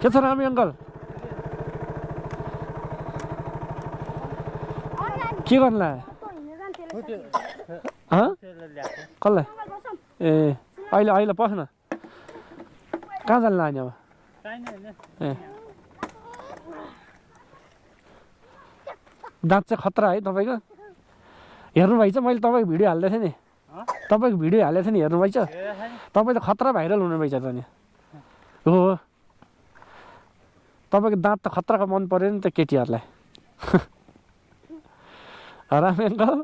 के छ रामी अङ्कल के गर्नु कसलाई ए अहिले अहिले पस्न कहाँ जानु लाने अब ए दाँत चाहिँ खतरा है तपाईँको हेर्नुभएछ मैले तपाईँको भिडियो हाल्दै थिएँ नि तपाईँको भिडियो हालेको थिएँ नि हेर्नुभएछ तपाईँ त खतरा भाइरल हुनुभएछ त नि हो तपाईँको दाँत त खतराको मन पऱ्यो नि त केटीहरूलाई रामे अङ्कल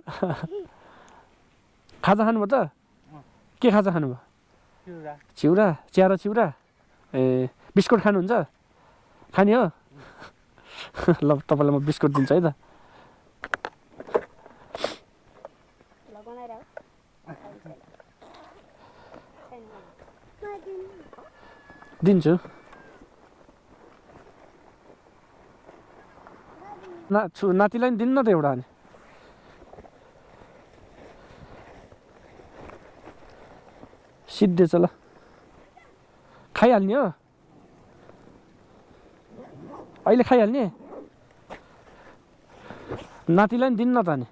खाजा खानुभयो त के खाजा खानुभयो चिउरा चिया र चिउरा ए बिस्कुट खानुहुन्छ खाने हो ल तपाईँलाई म बिस्कुट दिन्छु है त दिन्छु नातिलाई नि दिन्न त एउटा अनि सिद्धेछ ल खाइहाल्ने हो अहिले खाइहाल्ने नातिलाई नि दिन्न त अनि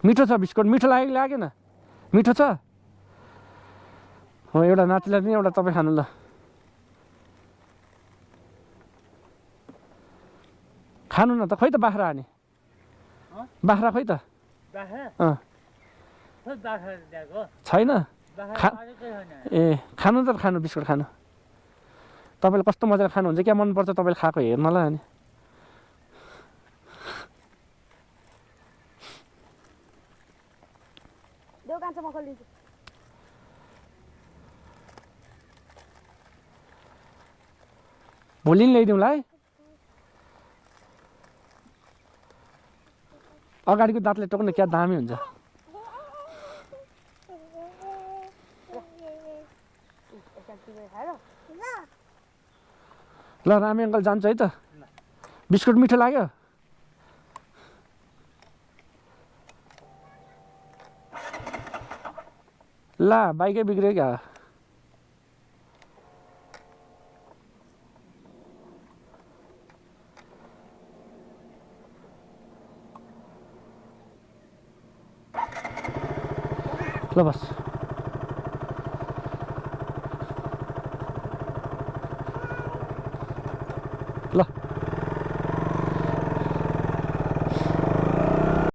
मिठो छ बिस्कुट मिठो लागेन मिठो छ हो एउटा नातिलाई दिने एउटा तपाईँ खानु ल खानु न त खोइ त बाख्रा हाने बाख्रा खोइ त छैन ए खानु त खानु बिस्कुट खानु तपाईँले कस्तो मजाले खानुहुन्छ क्या मनपर्छ तपाईँले खाएको हेर्नलाई अनि भोलि नि ल्याइदिउँला है अगाडिको दाँतले टोक्न क्या दामी हुन्छ ल रामे अङ्कल जान्छ है त बिस्कुट मिठो लाग्यो ला बाइकै बिग्रियो क्या ल बस